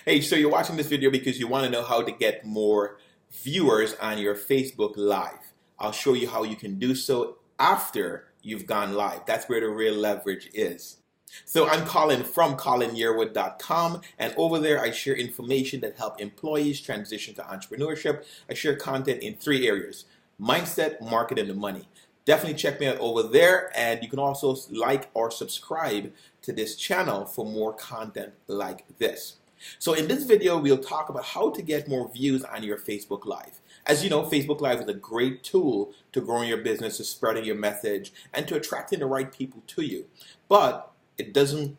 Hey, so you're watching this video because you want to know how to get more viewers on your Facebook Live. I'll show you how you can do so after you've gone live. That's where the real leverage is. So I'm Colin from colinyearwood.com, and over there I share information that help employees transition to entrepreneurship. I share content in three areas: mindset, marketing, and money. Definitely check me out over there, and you can also like or subscribe to this channel for more content like this. So in this video, we'll talk about how to get more views on your Facebook Live. As you know, Facebook Live is a great tool to growing your business, to spreading your message, and to attracting the right people to you. But it doesn't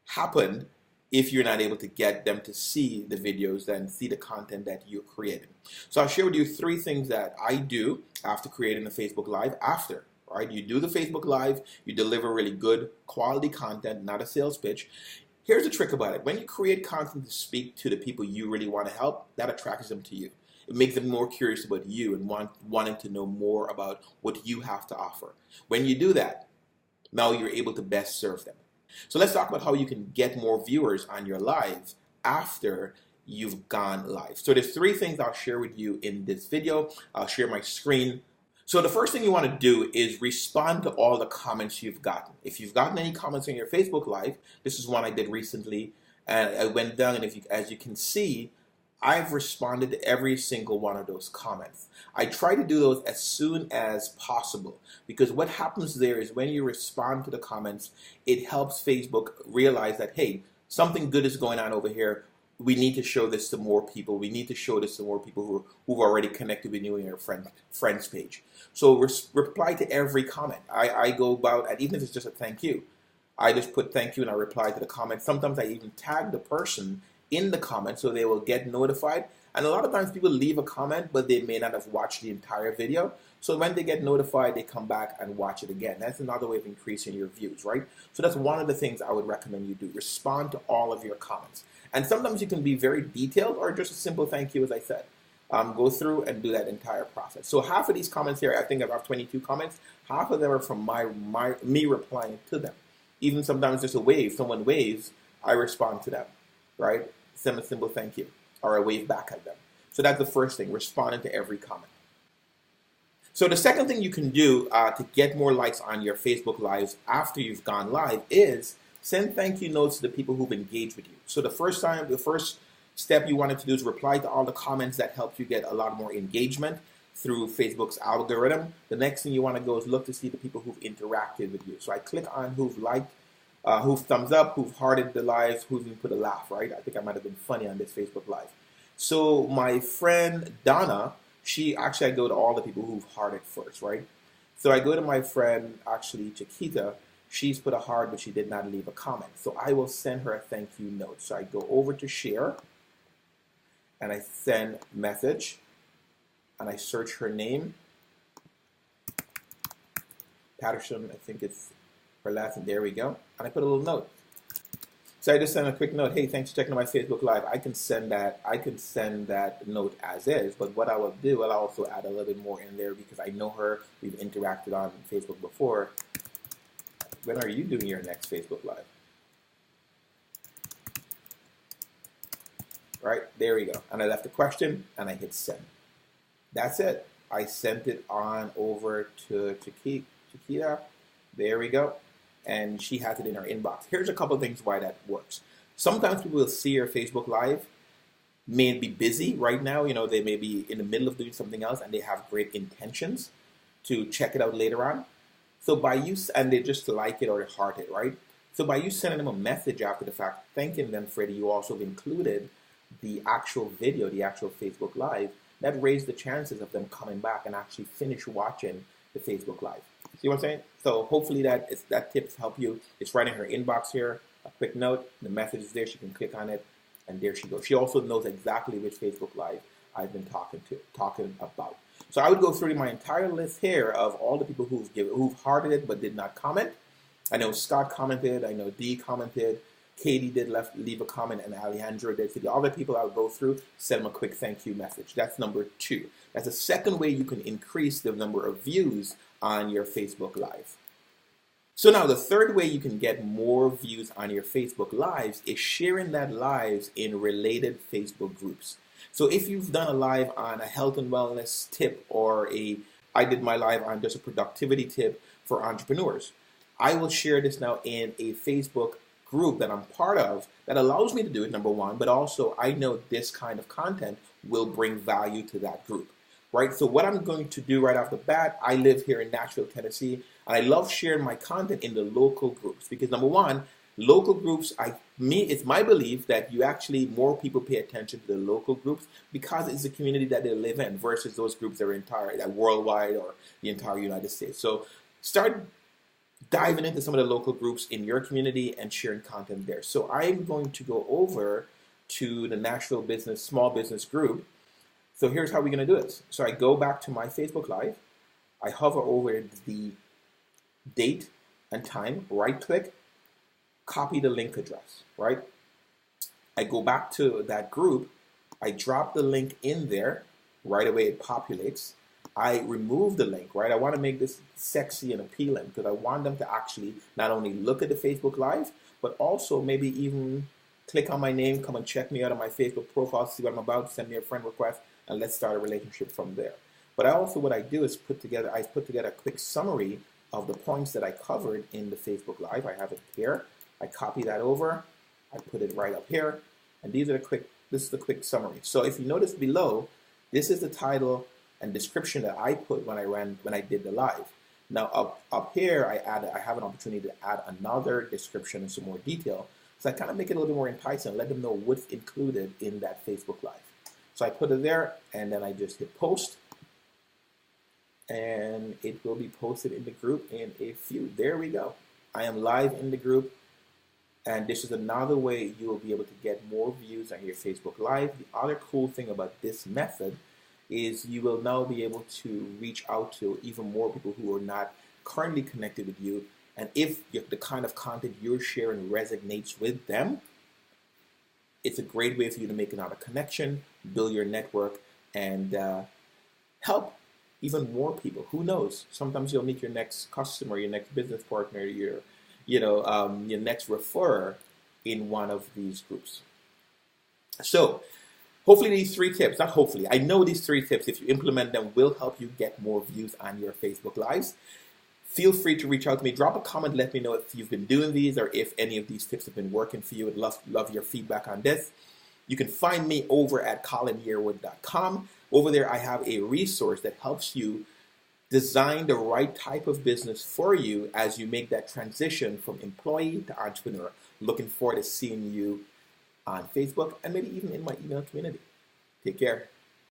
happen if you're not able to get them to see the videos and see the content that you're creating. So I'll share with you three things that I do after creating the Facebook Live. Right? You do the Facebook Live, you deliver really good quality content, not a sales pitch. Here's the trick about it. When you create content to speak to the people you really want to help, that attracts them to you. It makes them more curious about you and wanting to know more about what you have to offer. When you do that, now you're able to best serve them. So let's talk about how you can get more viewers on your live after you've gone live. So there's three things I'll share with you in this video. I'll share my screen. So the first thing you want to do is respond to all the comments you've gotten. If you've gotten any comments on your Facebook Live, this is one I did recently, and I went down, and as you can see, I've responded to every single one of those comments. I try to do those as soon as possible, because what happens there is when you respond to the comments, it helps Facebook realize that, hey, something good is going on over here. We need to show this to more people. We need to show this to more people who've already connected with you in your friends page. So reply to every comment. I go about, and even if it's just a thank you, I just put thank you and I reply to the comment. Sometimes I even tag the person in the comment so they will get notified. And a lot of times people leave a comment, but they may not have watched the entire video. So when they get notified, they come back and watch it again. That's another way of increasing your views, right? So that's one of the things I would recommend you do. Respond to all of your comments. And sometimes you can be very detailed or just a simple thank you, as I said. Go through and do that entire process. So half of these comments here, I think I have 22 comments. Half of them are from me replying to them. Even sometimes just a wave. Someone waves, I respond to them, right? Send a simple thank you, or I wave back at them. So that's the first thing, responding to every comment. So the second thing you can do to get more likes on your Facebook Lives after you've gone live is send thank you notes to the people who've engaged with you. So the first step you wanted to do is reply to all the comments that help you get a lot more engagement through Facebook's algorithm. The next thing you want to go is look to see the people who've interacted with you. So I click on who've liked, who've thumbs up, who've hearted the live, who've even put a laugh, right? I think I might have been funny on this Facebook Live. So my friend Donna, I go to all the people who've hearted first, right? So I go to my friend, actually Chiquita. She's put a heart, but she did not leave a comment. So I will send her a thank you note. So I go over to share, and I send message, and I search her name. Patterson, I think it's her last name. There we go. And I put a little note. So I just send a quick note. Hey, thanks for checking out my Facebook Live. I can send that note as is, but what I will do, I'll also add a little bit more in there because I know her. We've interacted on Facebook before. When are you doing your next Facebook Live? Right, there we go. And I left a question and I hit send. That's it. I sent it on over to Chiquita. There we go. And she has it in her inbox. Here's a couple of things why that works. Sometimes people will see your Facebook Live, may be busy right now. You know, they may be in the middle of doing something else and they have great intentions to check it out later on. So and they just like it or heart it, right? So by you sending them a message after the fact, thanking them for it, you also have included the actual video, the actual Facebook Live, that raised the chances of them coming back and actually finish watching the Facebook Live. See what I'm saying? So hopefully that tips help you. It's right in her inbox here. A quick note, the message is there. She can click on it, and there she goes. She also knows exactly which Facebook Live I've been talking about. So I would go through my entire list here of all the people who've hearted it but did not comment. I know Scott commented. I know Dee commented. Katie did leave a comment, and Alejandro did. So the other people I'll go through, send them a quick thank you message. That's number 2. That's the second way you can increase the number of views on your Facebook Live. So now the third way you can get more views on your Facebook Lives is sharing that lives in related Facebook groups. So if you've done a live on a health and wellness tip, or I did my live on just a productivity tip for entrepreneurs, I will share this now in a Facebook group that I'm part of that allows me to do it, number one, but also I know this kind of content will bring value to that group. Right? So what I'm going to do right off the bat, I live here in Nashville, Tennessee, and I love sharing my content in the local groups because number one, local groups, it's my belief that more people pay attention to the local groups because it's the community that they live in versus those groups that are worldwide or the entire United States. So start diving into some of the local groups in your community and sharing content there. So I'm going to go over to the Nashville Small Business Group. So here's how we're going to do it. So I go back to my Facebook Live. I hover over the date and time, right click, copy the link address, right? I go back to that group. I drop the link in there. Right away it populates. I remove the link, right? I want to make this sexy and appealing because I want them to actually not only look at the Facebook Live, but also maybe even click on my name, come and check me out on my Facebook profile, see what I'm about, send me a friend request, and let's start a relationship from there. But what I do is put together a quick summary of the points that I covered in the Facebook Live. I have it here. I copy that over. I put it right up here. And this is the quick summary. So if you notice below, this is the title and description that I put when I did the live. Now up here, I have an opportunity to add another description and some more detail. So I kind of make it a little bit more enticing, let them know what's included in that Facebook Live. So I put it there, and then I just hit post, and it will be posted in the group in a few. There we go. I am live in the group, and this is another way you will be able to get more views on your Facebook Live. The other cool thing about this method is you will now be able to reach out to even more people who are not currently connected with you. And if the kind of content you're sharing resonates with them, it's a great way for you to make another connection, build your network, and help even more people. Who knows? Sometimes you'll meet your next customer, your next business partner, your next referrer in one of these groups. So hopefully these three tips, not hopefully, I know these three tips, if you implement them, will help you get more views on your Facebook Lives. Feel free to reach out to me. Drop a comment. Let me know if you've been doing these or if any of these tips have been working for you. I'd love your feedback on this. You can find me over at colinyearwood.com. Over there, I have a resource that helps you design the right type of business for you as you make that transition from employee to entrepreneur. Looking forward to seeing you on Facebook and maybe even in my email community. Take care.